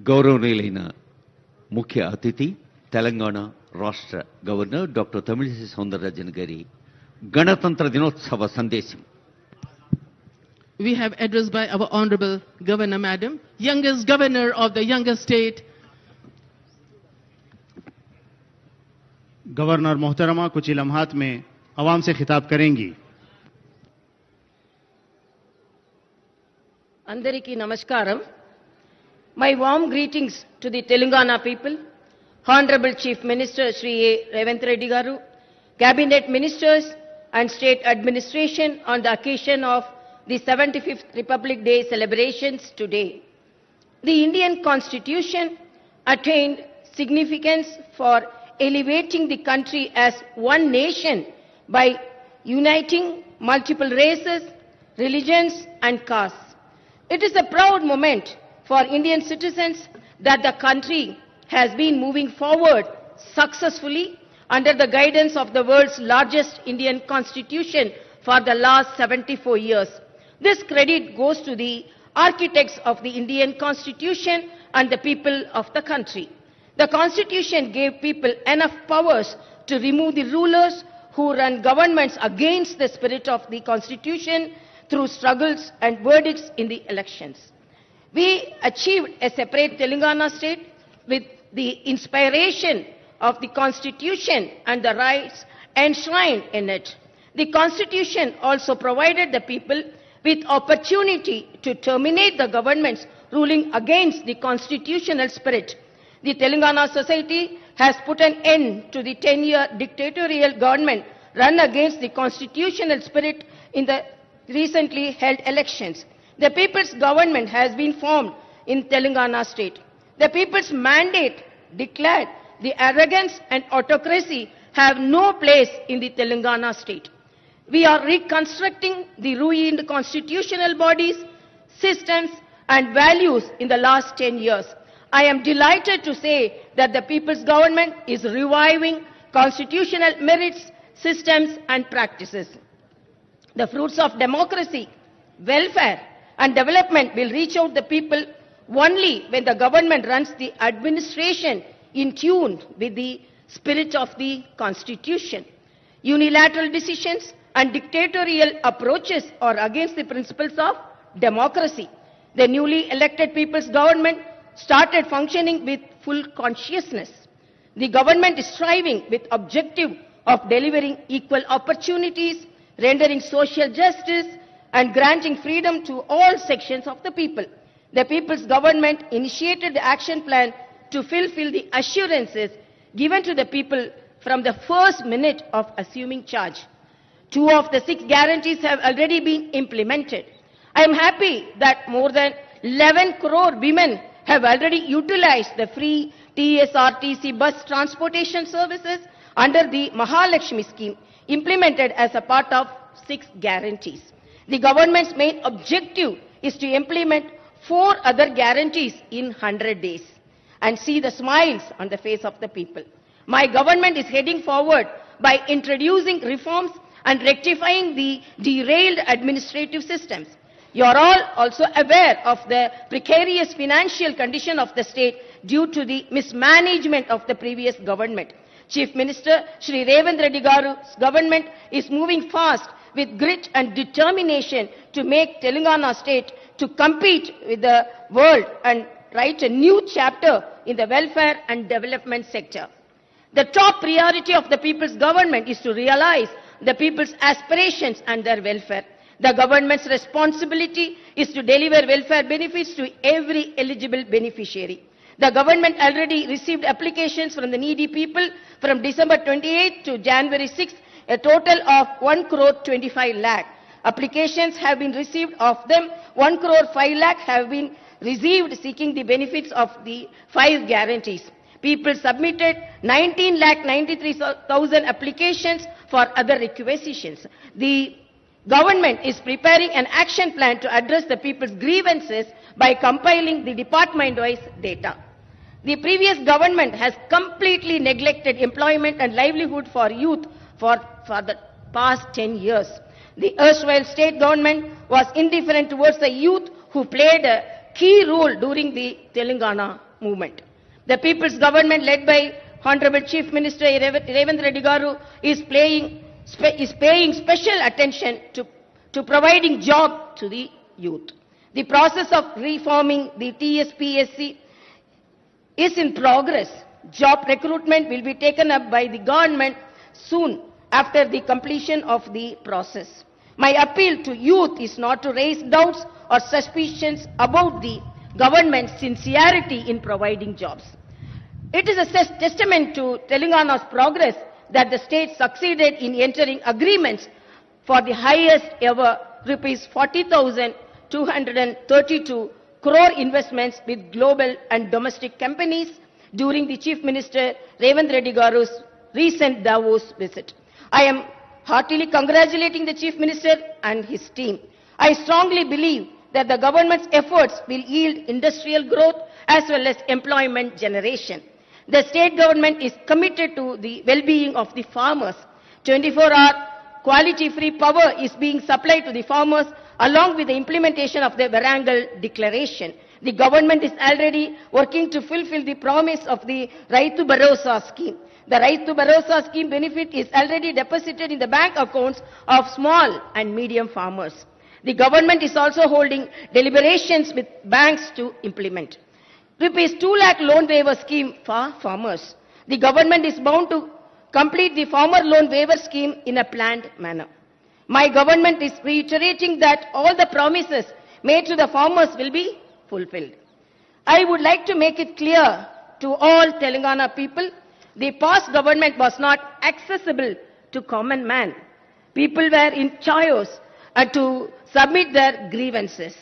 గౌరవనీయులైన ముఖ్య అతిథి తెలంగాణ రాష్ట్ర గవర్నర్ డాక్టర్ తమిళిసై సౌందరరాజన్ గారి గణతంత్ర దినోత్సవ సందేశం. We have addressed by our Honorable Governor Madam, youngest governor of the youngest state. Governor मोहतरमा कुछ ही लम्हात में अवाम से खिताब करेंगी. Andariki Namaskaram. My warm greetings to the Telangana people, Honorable Chief Minister Shri A. Revanth Reddy Garu, Cabinet Ministers and State Administration on the occasion of the 75th Republic Day celebrations today. The Indian Constitution attained significance for elevating the country as one nation by uniting multiple races, religions and castes. It is a proud moment for Indian citizens that the country has been moving forward successfully under the guidance of the world's largest Indian constitution for the last 74 years. This credit goes to the architects of the Indian constitution and the people of the country. The constitution gave people enough powers to remove the rulers who run governments against the spirit of the constitution through struggles and verdicts in the elections. We achieved a separate Telangana state with the inspiration of the constitution and the rights enshrined in it. The constitution also provided the people with opportunity to terminate the governments ruling against the constitutional spirit. The Telangana society has put an end to the 10-year dictatorial government run against the constitutional spirit in the recently held elections. The people's government has been formed in Telangana state. The people's mandate declared the arrogance and autocracy have no place in the Telangana state. We are reconstructing the ruined constitutional bodies, systems and values in the last 10 years. I am delighted to say that the people's government is reviving constitutional merits, systems and practices. The fruits of democracy, welfare and development will reach out the people only when the government runs the administration in tune with the spirit of the constitution. Unilateral decisions and dictatorial approaches are against the principles of democracy. The newly elected people's government started functioning with full consciousness. The government is striving with objective of delivering equal opportunities, rendering social justice and granting freedom to all sections of the people. The people's government initiated the action plan to fulfill the assurances given to the people from the first minute of assuming charge. 2 of the 6 guarantees have already been implemented. I am happy that more than 11 crore women have already utilized the free TSRTC bus transportation services under the Mahalakshmi scheme implemented as a part of 6 guarantees. The government's main objective is to implement 4 other guarantees in 100 days and see the smiles on the face of the people. My government is heading forward by introducing reforms and rectifying the derailed administrative systems. You are all also aware of the precarious financial condition of the state due to the mismanagement of the previous government. Chief Minister Shri Revanth Reddy Garu's government is moving fast with grit and determination to make Telangana state to compete with the world and write a new chapter in the welfare and development sector. The top priority of the people's government is to realize the people's aspirations and their welfare. The government's responsibility is to deliver welfare benefits to every eligible beneficiary. The government already received applications from the needy people from December 28th to January 6th, a total of 1 crore 25 lakh. Applications have been received. Of them, 1 crore 5 lakh have been received seeking the benefits of the 5 guarantees. People submitted 19,93,000 applications for other requisitions. The government is preparing an action plan to address the people's grievances by compiling the department-wise data. The previous government has completely neglected employment and livelihood for youth for the past 10 years. The erstwhile state government was indifferent towards the youth who played a key role during the Telangana movement. The people's government led by Honorable Chief Minister Revanth Reddy Garu is paying special attention to providing job to the youth. The process of reforming the TSPSC is in progress. Job recruitment will be taken up by the government soon after the completion of the process. My appeal to youth is not to raise doubts or suspicions about the government's sincerity in providing jobs. It is a testament to Telangana's progress that the state succeeded in entering agreements for the highest ever rupees 40,232 crore investments with global and domestic companies during the Chief Minister Revanth Reddy Garu's recent Davos visit. I am heartily congratulating the Chief Minister and his team. I strongly believe that the government's efforts will yield industrial growth as well as employment generation. The state government is committed to the well-being of the farmers. 24-hour quality-free power is being supplied to the farmers along with the implementation of the Warangal Declaration. The government is already working to fulfill the promise of the Raitu Bharosa scheme. The Raitu Bharosa scheme benefit is already deposited in the bank accounts of small and medium farmers. The government is also holding deliberations with banks to implement. Rupees 2 lakh loan waiver scheme for farmers. The government is bound to complete the farmer loan waiver scheme in a planned manner. My government is reiterating that all the promises made to the farmers will be fulfilled. I would like to make it clear to all Telangana people, the past government was not accessible to common man. People were in chaos to submit their grievances.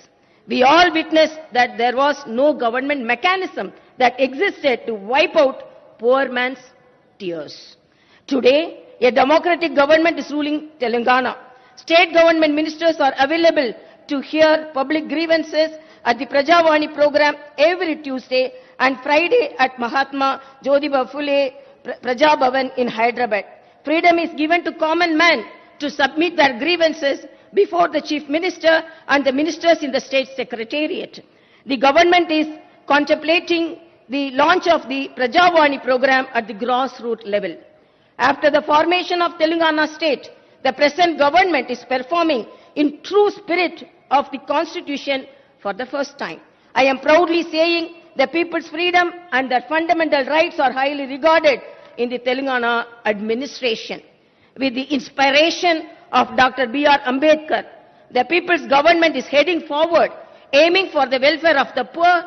We all witnessed that there was no government mechanism that existed to wipe out poor man's tears. Today, a democratic government is ruling Telangana. State government ministers are available to hear public grievances at the Prajavani program every Tuesday and Friday at Mahatma Jyotiba Phule Praja Bhavan in Hyderabad. Freedom is given to common man to submit their grievances before the Chief Minister and the ministers in the State Secretariat. The government is contemplating the launch of the Prajavani program at the grassroots level. After the formation of Telangana state, the present government is performing in true spirit of the Constitution for the first time. I am proudly saying the people's freedom and their fundamental rights are highly regarded in the Telangana administration. With the inspiration of Dr. B.R. Ambedkar, the people's government is heading forward, aiming for the welfare of the poor,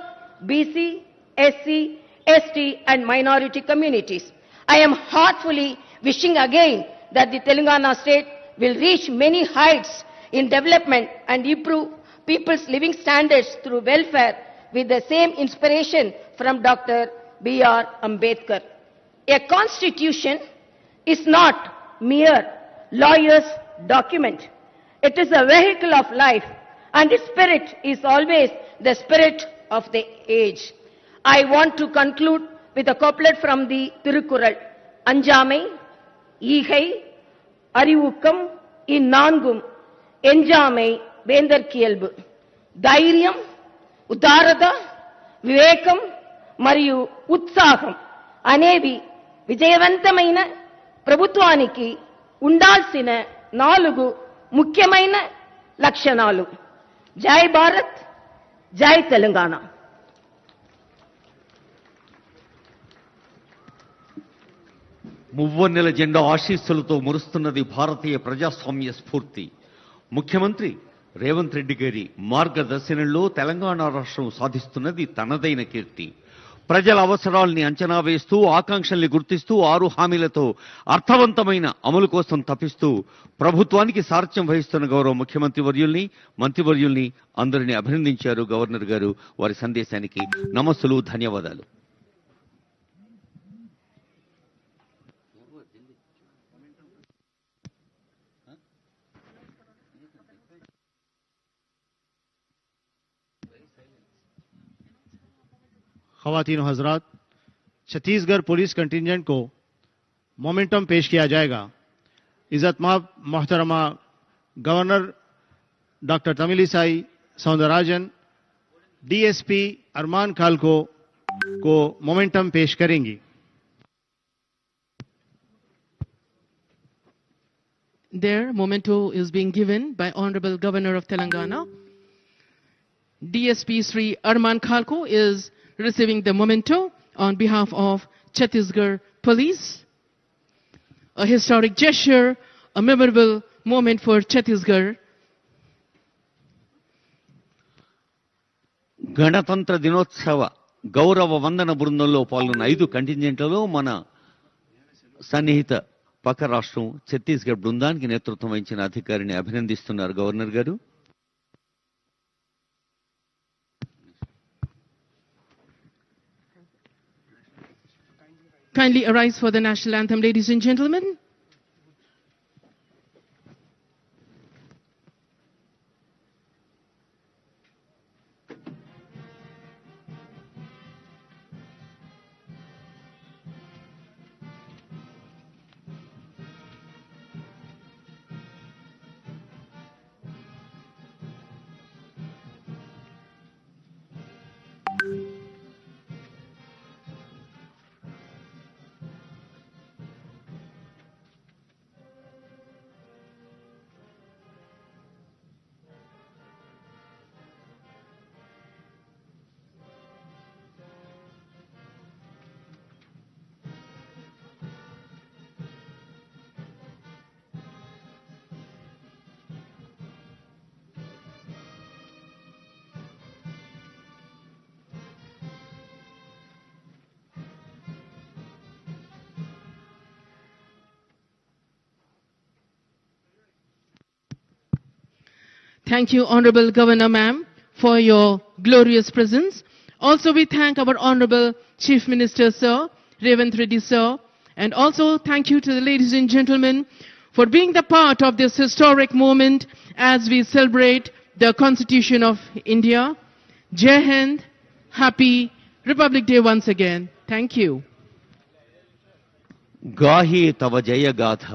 BC, SC, ST and minority communities. I am heartfully wishing again that the Telangana state will reach many heights in development and improve people's living standards through welfare with the same inspiration from Dr. B.R. Ambedkar. A constitution is not mere lawyer's document. It is a vehicle of life and its spirit is always the spirit of the age. I want to conclude with a couplet from the Tirukkural. Anjamai, Igai, Arivukam, Innangum, Enjamai, Vendar Kielbu. Dhairyam, Udarada, Vivekam, Mariyu, Utsaham, అనేవి విజయవంతమైన ప్రభుత్వానికి ఉండాల్సిన 4 ముఖ్యమైన లక్షణాలు. జై భారత్, జై తెలంగాణ. మువ్వన్నెల జెండా ఆశీస్సులతో మురుస్తున్నది భారతీయ ప్రజాస్వామ్య స్ఫూర్తి. ముఖ్యమంత్రి రేవంత్ రెడ్డి గారి మార్గదర్శనంలో తెలంగాణ రాష్ట్రం సాధిస్తున్నది తనదైన కీర్తి. ప్రజల అవసరాల్ని అంచనా వేస్తూ ఆకాంక్షల్ని గుర్తిస్తూ 6 హామీలతో అర్థవంతమైన అమలు కోసం తపిస్తూ ప్రభుత్వానికి సారథ్యం వహిస్తున్న గౌరవ ముఖ్యమంత్రి వర్యుల్ని, మంత్రివర్యుల్ని అందరినీ అభినందించారు గవర్నర్ గారు. వారి సందేశానికి నమస్సులు, ధన్యవాదాలు. ख़वातीन हजरात, छत्तीसगढ़ पुलिस कंटिंजेंट को मोमेंटम पेश किया जाएगा. इज़्ज़तमाब मोहतरमा governor doctor Tamilisai Soundararajan, DSP Arman खालको को मोमेंटम पेश करेंगी। Their memento is being given by Honorable Governor of Telangana. DSP Sri Arman Khalko is receiving the memento on behalf of Chhattisgarh Police. A historic gesture, a memorable moment for Chhattisgarh. గణతంత్ర దినోత్సవ గౌరవ వందన బృందంలో పాల్గొన్న 5 కంటింజెంట్లలో మన సన్నిహిత పక్క రాష్ట్రం ఛత్తీస్గఢ్ బృందానికి నేతృత్వం వహించిన అధికారిని అభినందిస్తున్నారు గవర్నర్ గారు. Kindly arise for the national anthem, ladies and gentlemen. Thank you, Honorable Governor Ma'am, for your glorious presence. Also, we thank our Honorable Chief Minister, Sir, Revanth Reddy, Sir, and also thank you to the ladies and gentlemen for being the part of this historic moment as we celebrate the Constitution of India. Jai Hind, happy Republic Day once again. Thank you. గాహి తవ జయగాథ.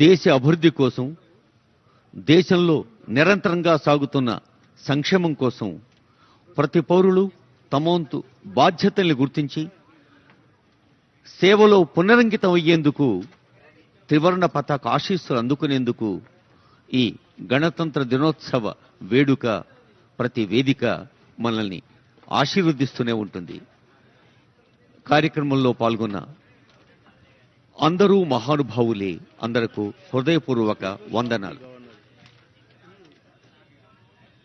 దేశ అభివృద్ధి కోసం, దేశంలో నిరంతరంగా సాగుతున్న సంక్షేమం కోసం ప్రతి పౌరులు తమ వంతు బాధ్యతల్ని గుర్తించి సేవలో పునరంకితం అయ్యేందుకు త్రివర్ణ పతాక ఆశీస్సులు అందుకునేందుకు ఈ గణతంత్ర దినోత్సవ వేడుక ప్రతి వేదిక మనల్ని ఆశీర్వదిస్తూనే ఉంటుంది. కార్యక్రమంలో పాల్గొన్న అందరూ మహానుభావులే. అందరకు హృదయపూర్వక వందనాలు.